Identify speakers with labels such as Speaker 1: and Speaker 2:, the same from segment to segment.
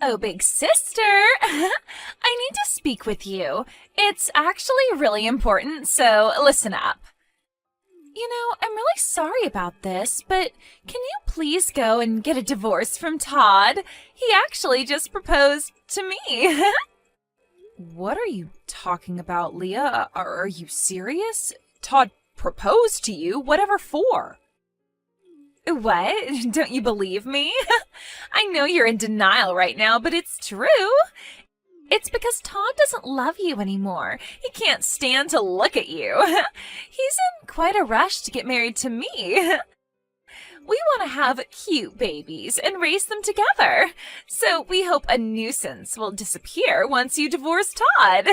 Speaker 1: Oh, big sister, I need to speak with you. It's actually really important, so listen up. I'm really sorry about this, but can you please go and get a divorce from Todd? He actually just proposed to me. What are you talking about, Leah? Are you serious? Todd proposed to you? Whatever for? What? Don't you believe me? I know you're in denial right now, but it's true. It's because Todd doesn't love you anymore. He can't stand to look at you. He's in quite a rush to get married to me. We want to have cute babies and raise them together. So we hope a nuisance will disappear once you divorce Todd.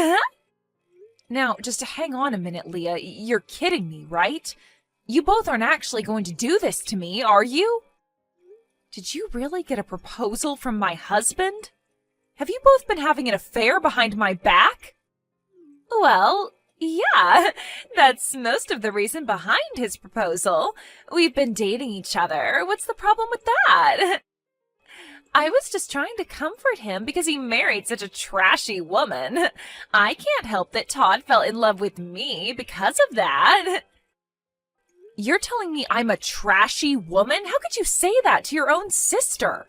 Speaker 1: Now, just hang on a minute, Leah. You're kidding me, right? You both aren't actually going to do this to me, are you? Did you really get a proposal from my husband? Have you both been having an affair behind my back? Well, yeah, that's most of the reason behind his proposal. We've been dating each other. What's the problem with that? I was just trying to comfort him because he married such a trashy woman. I can't help that Todd fell in love with me because of that. You're telling me I'm a trashy woman? How could you say that to your own sister?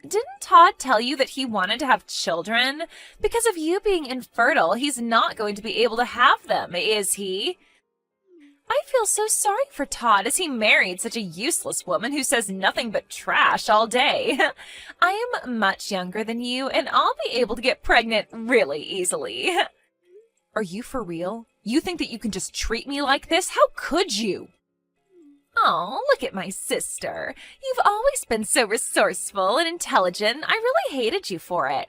Speaker 1: Didn't Todd tell you that he wanted to have children? Because of you being infertile, he's not going to be able to have them, is he? I feel so sorry for Todd as he married such a useless woman who says nothing but trash all day. I am much younger than you, and I'll be able to get pregnant really easily. Are you for real? You think that you can just treat me like this? How could you? Oh, look at my sister. You've always been so resourceful and intelligent. I really hated you for it.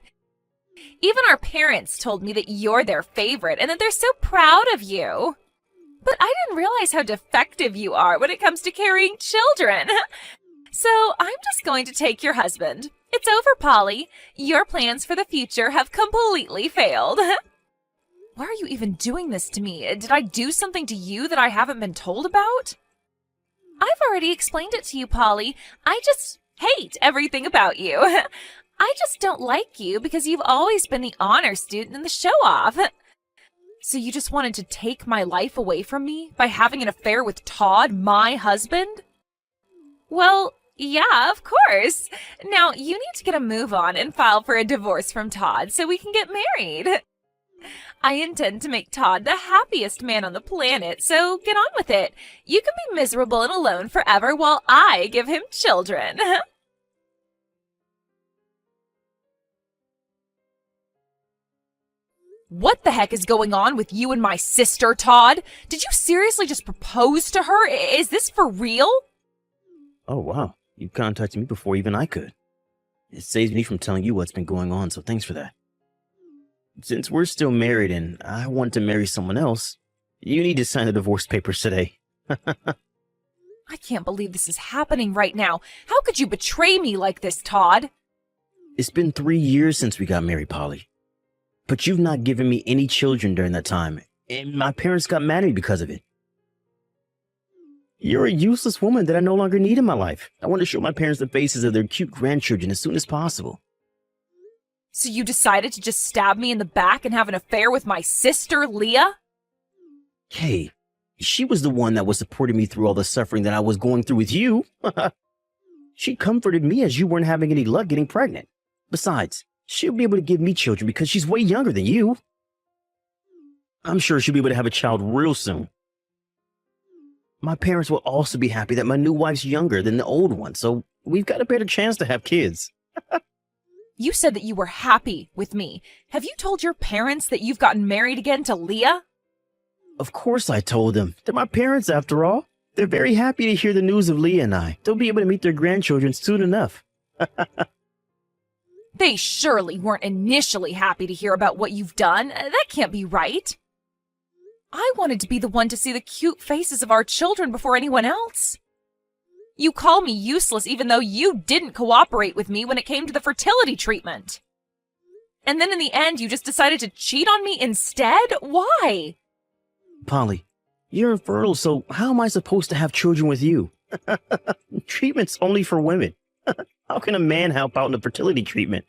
Speaker 1: Even our parents told me that you're their favorite and that they're so proud of you. But I didn't realize how defective you are when it comes to carrying children. So I'm just going to take your husband. It's over, Polly. Your plans for the future have completely failed. Why are you even doing this to me? Did I do something to you that I haven't been told about? I've already explained it to you, Polly. I just hate everything about you. I just don't like you because you've always been the honor student and the show-off. So you just wanted to take my life away from me by having an affair with Todd, my husband? Well, yeah, of course. Now, you need to get a move on and file for a divorce from Todd so we can get married. I intend to make Todd the happiest man on the planet, so get on with it. You can be miserable and alone forever while I give him children. What the heck is going on with you and my sister, Todd? Did you seriously just propose to her? Is this for real?
Speaker 2: Oh, wow. You contacted me before even I could. It saves me from telling you what's been going on, so thanks for that. Since we're still married and I want to marry someone else, you need to sign the divorce papers today.
Speaker 1: I can't believe this is happening right now. How could you betray me like this, Todd?
Speaker 2: It's been 3 years since we got married, Polly. But you've not given me any children during that time, and my parents got mad at me because of it. You're a useless woman that I no longer need in my life. I want to show my parents the faces of their cute grandchildren as soon as possible.
Speaker 1: So you decided to just stab me in the back and have an affair with my sister, Leah?
Speaker 2: Hey, she was the one that was supporting me through all the suffering that I was going through with you. She comforted me as you weren't having any luck getting pregnant. Besides, she'll be able to give me children because she's way younger than you. I'm sure she'll be able to have a child real soon. My parents will also be happy that my new wife's younger than the old one, so we've got a better chance to have kids.
Speaker 1: You said that you were happy with me. Have you told your parents that you've gotten married again to Leah?
Speaker 2: Of course I told them. They're my parents after all. They're very happy to hear the news of Leah and I. They'll be able to meet their grandchildren soon enough.
Speaker 1: They surely weren't initially happy to hear about what you've done. That can't be right. I wanted to be the one to see the cute faces of our children before anyone else. You call me useless even though you didn't cooperate with me when it came to the fertility treatment. And then in the end, you just decided to cheat on me instead? Why?
Speaker 2: Polly, you're infertile, so how am I supposed to have children with you? Treatment's only for women. How can a man help out in the fertility treatment?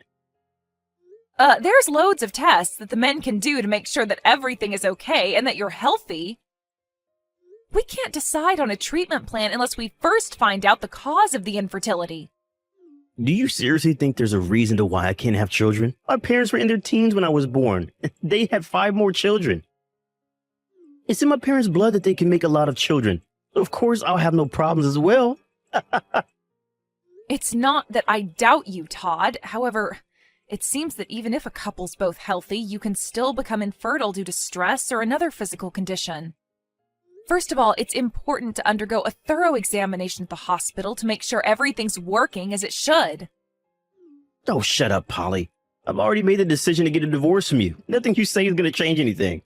Speaker 1: There's loads of tests that the men can do to make sure that everything is okay and that you're healthy. We can't decide on a treatment plan unless we first find out the cause of the infertility.
Speaker 2: Do you seriously think there's a reason to why I can't have children? My parents were in their teens when I was born. They had 5 more children. It's in my parents' blood that they can make a lot of children. Of course, I'll have no problems as well.
Speaker 1: It's not that I doubt you, Todd. However, it seems that even if a couple's both healthy, you can still become infertile due to stress or another physical condition. First of all, it's important to undergo a thorough examination at the hospital to make sure everything's working as it should.
Speaker 2: Oh, shut up, Polly. I've already made the decision to get a divorce from you. Nothing you say is going to change anything.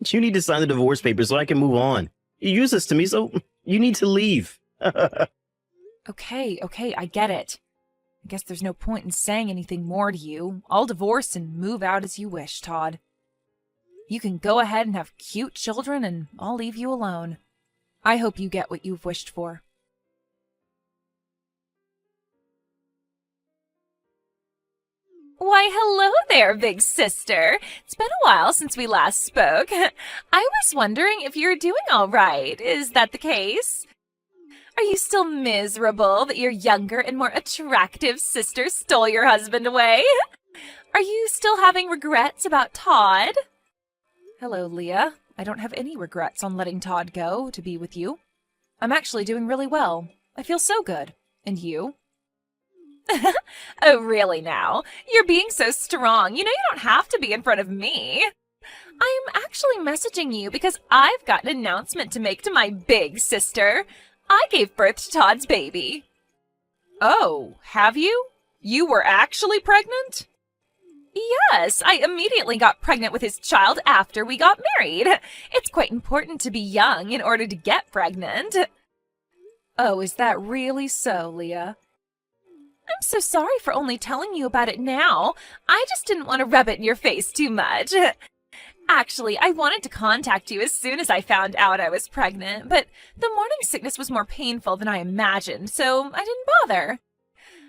Speaker 2: You need to sign the divorce papers so I can move on. You use this to me, so you need to leave.
Speaker 1: Okay, I get it. I guess there's no point in saying anything more to you. I'll divorce and move out as you wish, Todd. You can go ahead and have cute children, and I'll leave you alone. I hope you get what you've wished for. Why, hello there, big sister. It's been a while since we last spoke. I was wondering if you're doing all right. Is that the case? Are you still miserable that your younger and more attractive sister stole your husband away? Are you still having regrets about Todd? Hello, Leah. I don't have any regrets on letting Todd go to be with you. I'm actually doing really well. I feel so good. And you? Oh, really now? You're being so strong. You know you don't have to be in front of me. I'm actually messaging you because I've got an announcement to make to my big sister. I gave birth to Todd's baby. Oh, have you? You were actually pregnant? Yes, I immediately got pregnant with his child after we got married. It's quite important to be young in order to get pregnant. Oh, is that really so, Leah? I'm so sorry for only telling you about it now. I just didn't want to rub it in your face too much. Actually, I wanted to contact you as soon as I found out I was pregnant, but the morning sickness was more painful than I imagined, so I didn't bother.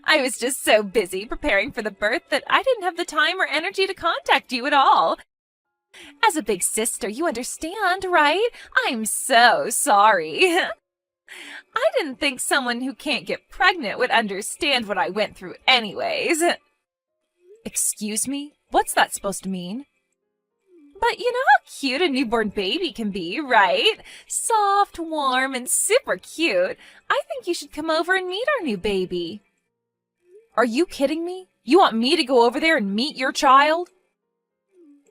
Speaker 1: I was just so busy preparing for the birth that I didn't have the time or energy to contact you at all. As a big sister, you understand, right? I'm so sorry. I didn't think someone who can't get pregnant would understand what I went through anyways. Excuse me? What's that supposed to mean? But you know how cute a newborn baby can be, right? Soft, warm, and super cute. I think you should come over and meet our new baby. Are you kidding me? You want me to go over there and meet your child?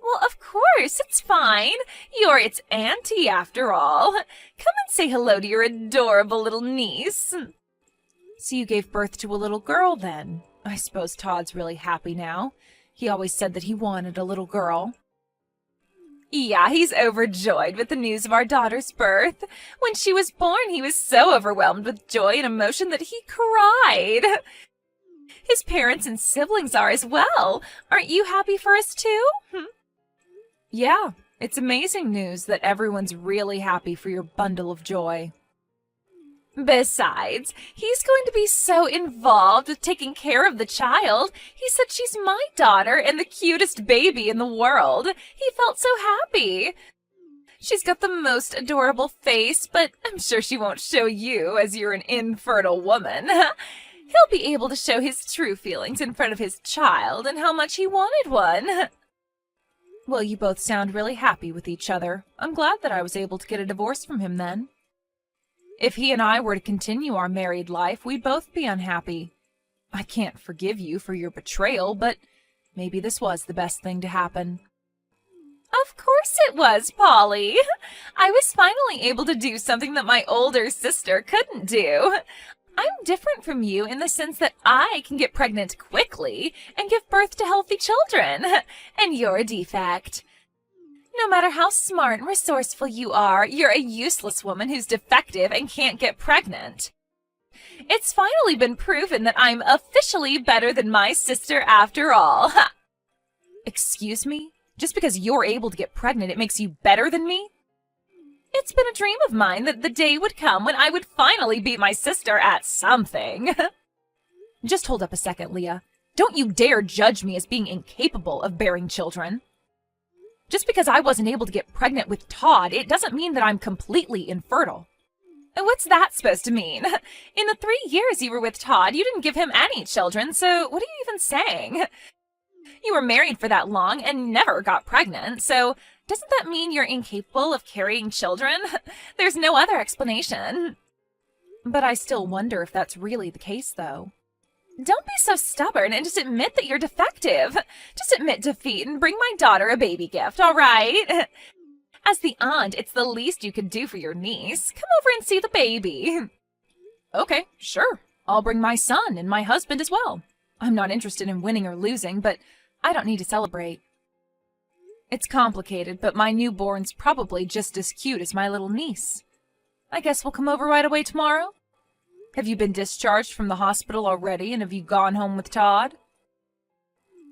Speaker 1: Well, of course, it's fine. You're its auntie, after all. Come and say hello to your adorable little niece. So you gave birth to a little girl, then? I suppose Todd's really happy now. He always said that he wanted a little girl. Yeah, he's overjoyed with the news of our daughter's birth. When she was born, he was so overwhelmed with joy and emotion that he cried. His parents and siblings are as well. Aren't you happy for us too? Yeah, it's amazing news that everyone's really happy for your bundle of joy. Besides, he's going to be so involved with taking care of the child. He said she's my daughter and the cutest baby in the world. He felt so happy. She's got the most adorable face, but I'm sure she won't show you as you're an infertile woman. He'll be able to show his true feelings in front of his child and how much he wanted one. Well, you both sound really happy with each other. I'm glad that I was able to get a divorce from him then. If he and I were to continue our married life, we'd both be unhappy. I can't forgive you for your betrayal, but maybe this was the best thing to happen. Of course it was, Polly. I was finally able to do something that my older sister couldn't do. I'm different from you in the sense that I can get pregnant quickly and give birth to healthy children, and you're a defect. No matter how smart and resourceful you are, you're a useless woman who's defective and can't get pregnant. It's finally been proven that I'm officially better than my sister after all. Excuse me? Just because you're able to get pregnant, it makes you better than me? It's been a dream of mine that the day would come when I would finally beat my sister at something. Just hold up a second, Leah. Don't you dare judge me as being incapable of bearing children. Just because I wasn't able to get pregnant with Todd, it doesn't mean that I'm completely infertile. And what's that supposed to mean? In the 3 years you were with Todd, you didn't give him any children, so what are you even saying? You were married for that long and never got pregnant, so doesn't that mean you're incapable of carrying children? There's no other explanation. But I still wonder if that's really the case, though. Don't be so stubborn and just admit that you're defective. Just admit defeat and bring my daughter a baby gift, all right? As the aunt, it's the least you could do for your niece. Come over and see the baby. Okay, sure. I'll bring my son and my husband as well. I'm not interested in winning or losing, but I don't need to celebrate. It's complicated, but my newborn's probably just as cute as my little niece. I guess we'll come over right away tomorrow? Have you been discharged from the hospital already, and have you gone home with Todd?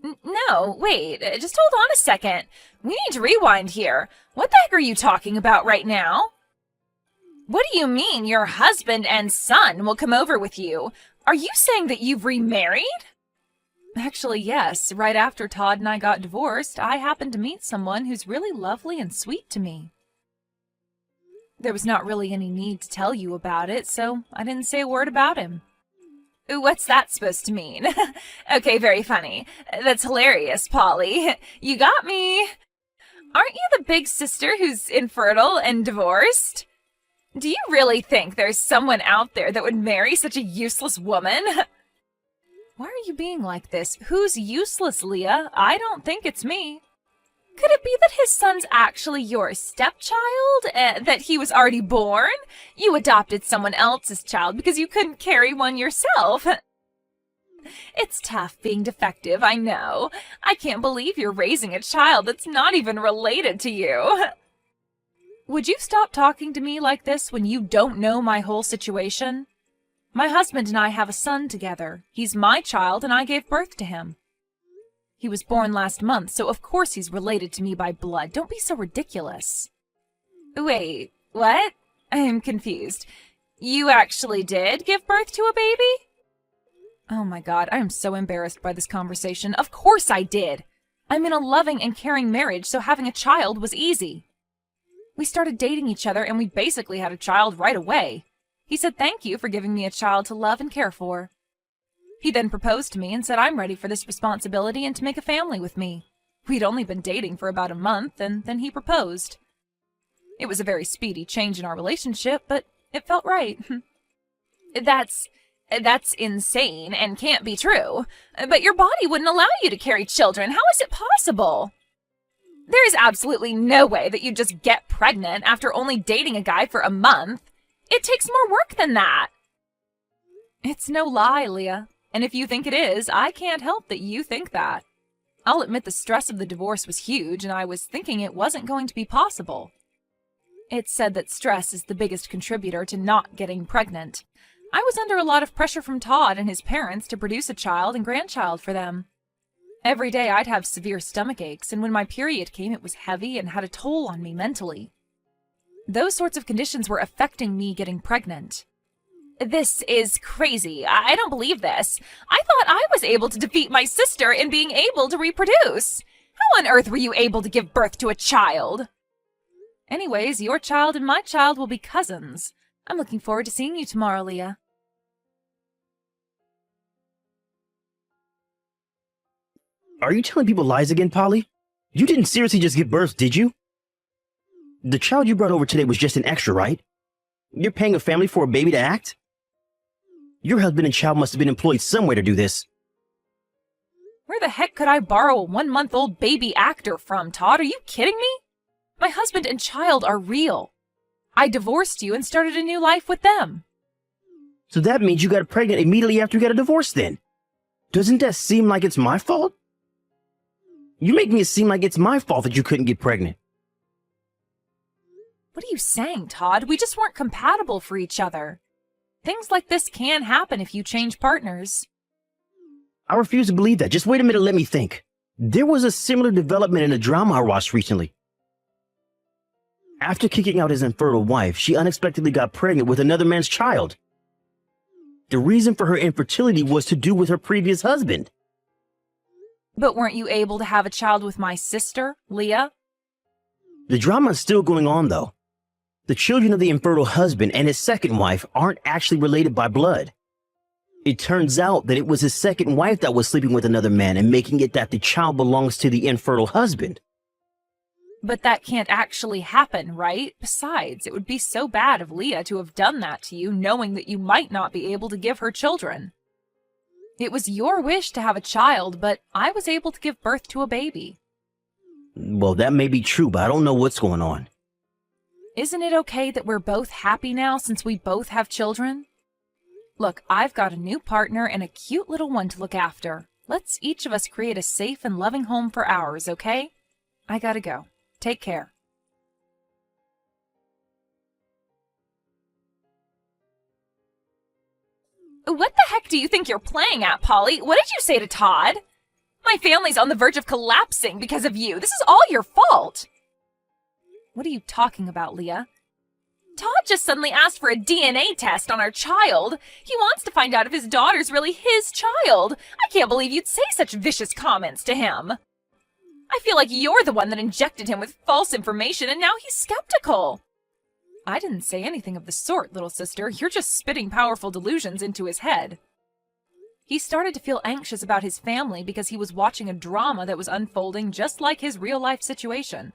Speaker 1: No, wait, just hold on a second. We need to rewind here. What the heck are you talking about right now? What do you mean your husband and son will come over with you? Are you saying that you've remarried? Actually, yes. Right after Todd and I got divorced, I happened to meet someone who's really lovely and sweet to me. There was not really any need to tell you about it, so I didn't say a word about him. Ooh, what's that supposed to mean? Okay, very funny. That's hilarious, Polly. You got me. Aren't you the big sister who's infertile and divorced? Do you really think there's someone out there that would marry such a useless woman? Why are you being like this? Who's useless, Leah? I don't think it's me. Could it be that his son's actually your stepchild? That he was already born? You adopted someone else's child because you couldn't carry one yourself. It's tough being defective, I know. I can't believe you're raising a child that's not even related to you. Would you stop talking to me like this when you don't know my whole situation? My husband and I have a son together. He's my child and I gave birth to him. He was born last month, so of course he's related to me by blood. Don't be so ridiculous. Wait, what? I am confused. You actually did give birth to a baby? Oh my God, I am so embarrassed by this conversation. Of course I did. I'm in a loving and caring marriage, so having a child was easy. We started dating each other and we basically had a child right away. He said thank you for giving me a child to love and care for. He then proposed to me and said I'm ready for this responsibility and to make a family with me. We'd only been dating for about a month, and then he proposed. It was a very speedy change in our relationship, but it felt right. That's insane and can't be true. But your body wouldn't allow you to carry children. How is it possible? There is absolutely no way that you just get pregnant after only dating a guy for a month. It takes more work than that. It's no lie, Leah. And if you think it is, I can't help that you think that. I'll admit the stress of the divorce was huge, and I was thinking it wasn't going to be possible. It's said that stress is the biggest contributor to not getting pregnant. I was under a lot of pressure from Todd and his parents to produce a child and grandchild for them. Every day I'd have severe stomach aches, and when my period came it was heavy and had a toll on me mentally. Those sorts of conditions were affecting me getting pregnant. This is crazy. I don't believe this. I thought I was able to defeat my sister in being able to reproduce. How on earth were you able to give birth to a child? Anyways, your child and my child will be cousins. I'm looking forward to seeing you tomorrow, Leah.
Speaker 2: Are you telling people lies again, Polly? You didn't seriously just give birth, did you? The child you brought over today was just an extra, right? You're paying a family for a baby to act? Your husband and child must have been employed somewhere to do this.
Speaker 1: Where the heck could I borrow a 1-month-old baby actor from, Todd? Are you kidding me? My husband and child are real. I divorced you and started a new life with them.
Speaker 2: So that means you got pregnant immediately after you got a divorce then. Doesn't that seem like it's my fault? You make me seem like it's my fault that you couldn't get pregnant.
Speaker 1: What are you saying, Todd? We just weren't compatible for each other. Things like this can happen if you change partners.
Speaker 2: I refuse to believe that. Just wait a minute, let me think. There was a similar development in a drama I watched recently. After kicking out his infertile wife, she unexpectedly got pregnant with another man's child. The reason for her infertility was to do with her previous husband.
Speaker 1: But weren't you able to have a child with my sister, Leah?
Speaker 2: The drama is still going on, though. The children of the infertile husband and his second wife aren't actually related by blood. It turns out that it was his second wife that was sleeping with another man and making it that the child belongs to the infertile husband.
Speaker 1: But that can't actually happen, right? Besides, it would be so bad of Leah to have done that to you, knowing that you might not be able to give her children. It was your wish to have a child, but I was able to give birth to a baby.
Speaker 2: Well, that may be true, but I don't know what's going on.
Speaker 1: Isn't it okay that we're both happy now since we both have children? Look, I've got a new partner and a cute little one to look after. Let's each of us create a safe and loving home for ours, okay? I gotta go. Take care. What the heck do you think you're playing at, Polly? What did you say to Todd? My family's on the verge of collapsing because of you. This is all your fault. What are you talking about, Leah? Todd just suddenly asked for a DNA test on our child. He wants to find out if his daughter's really his child. I can't believe you'd say such vicious comments to him. I feel like you're the one that injected him with false information and now he's skeptical. I didn't say anything of the sort, little sister. You're just spitting powerful delusions into his head. He started to feel anxious about his family because he was watching a drama that was unfolding just like his real-life situation.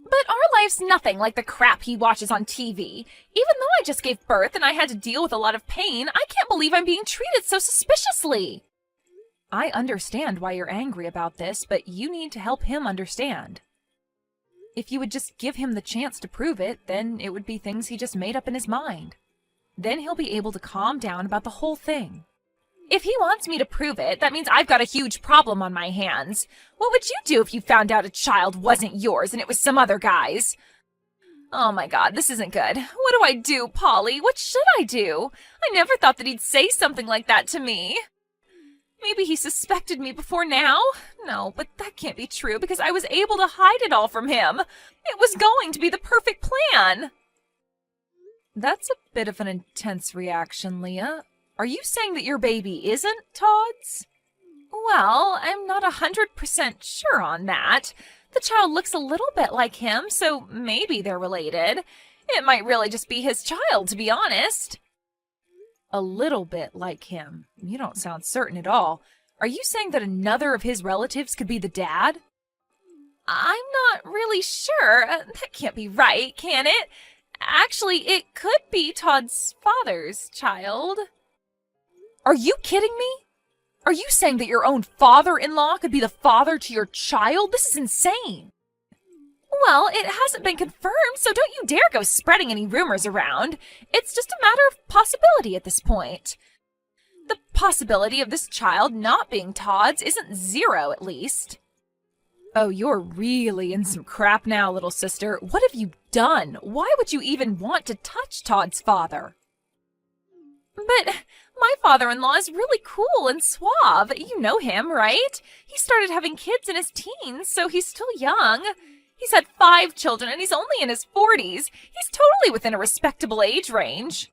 Speaker 1: But our life's nothing like the crap he watches on TV. Even though I just gave birth and I had to deal with a lot of pain, I can't believe I'm being treated so suspiciously. I understand why you're angry about this, but you need to help him understand. If you would just give him the chance to prove it, then it would be things he just made up in his mind. Then he'll be able to calm down about the whole thing. If he wants me to prove it, that means I've got a huge problem on my hands. What would you do if you found out a child wasn't yours and it was some other guy's? Oh my God, this isn't good. What do I do, Polly? What should I do? I never thought that he'd say something like that to me. Maybe he suspected me before now? No, but that can't be true because I was able to hide it all from him. It was going to be the perfect plan. That's a bit of an intense reaction, Leah. Are you saying that your baby isn't Todd's? Well, I'm not 100% sure on that. The child looks a little bit like him, so maybe they're related. It might really just be his child, to be honest. A little bit like him. You don't sound certain at all. Are you saying that another of his relatives could be the dad? I'm not really sure. That can't be right, can it? Actually, it could be Todd's father's child. Are you kidding me? Are you saying that your own father-in-law could be the father to your child? This is insane. Well, it hasn't been confirmed, so don't you dare go spreading any rumors around. It's just a matter of possibility at this point. The possibility of this child not being Todd's isn't zero, at least. Oh, you're really in some crap now, little sister. What have you done? Why would you even want to touch Todd's father? But my father-in-law is really cool and suave. You know him, right? He started having kids in his teens, so he's still young. He's had 5 children, and he's only in his 40s. He's totally within a respectable age range.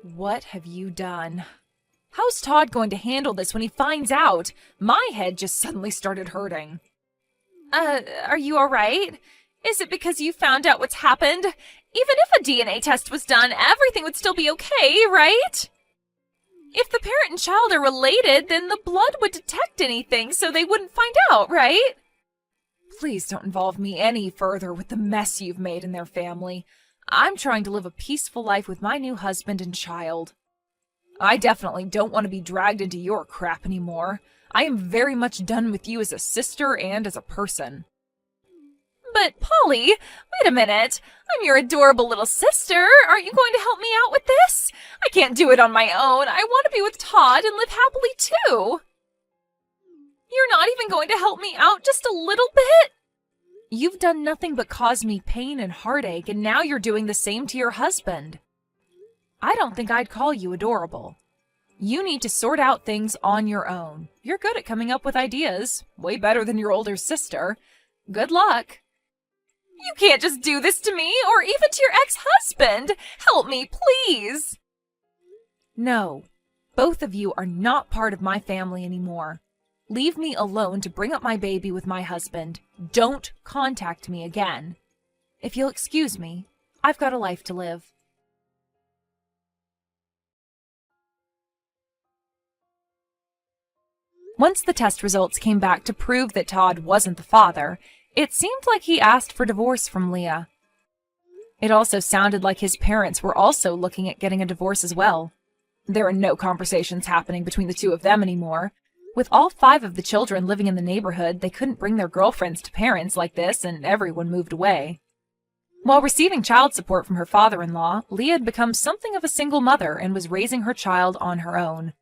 Speaker 1: What have you done? How's Todd going to handle this when he finds out? My head just suddenly started hurting. Are you all right? Is it because you found out what's happened? Even if a DNA test was done, everything would still be okay, right? If the parent and child are related, then the blood would detect anything, so they wouldn't find out, right? Please don't involve me any further with the mess you've made in their family. I'm trying to live a peaceful life with my new husband and child. I definitely don't want to be dragged into your crap anymore. I am very much done with you as a sister and as a person. But, Polly, wait a minute. I'm your adorable little sister. Aren't you going to help me out with this? I can't do it on my own. I want to be with Todd and live happily, too. You're not even going to help me out just a little bit? You've done nothing but cause me pain and heartache, and now you're doing the same to your husband. I don't think I'd call you adorable. You need to sort out things on your own. You're good at coming up with ideas. Way better than your older sister. Good luck. You can't just do this to me, or even to your ex-husband. Help me, please. No, both of you are not part of my family anymore. Leave me alone to bring up my baby with my husband. Don't contact me again. If you'll excuse me, I've got a life to live. Once the test results came back to prove that Todd wasn't the father, it seemed like he asked for divorce from Leah. It also sounded like his parents were also looking at getting a divorce as well. There are no conversations happening between the two of them anymore. With all 5 of the children living in the neighborhood, they couldn't bring their girlfriends to parents like this, and everyone moved away. While receiving child support from her father-in-law, Leah had become something of a single mother and was raising her child on her own.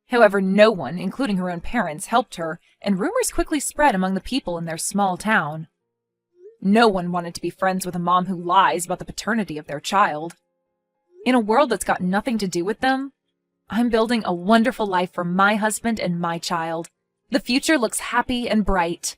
Speaker 1: However, no one, including her own parents, helped her, and rumors quickly spread among the people in their small town. No one wanted to be friends with a mom who lies about the paternity of their child. In a world that's got nothing to do with them, I'm building a wonderful life for my husband and my child. The future looks happy and bright.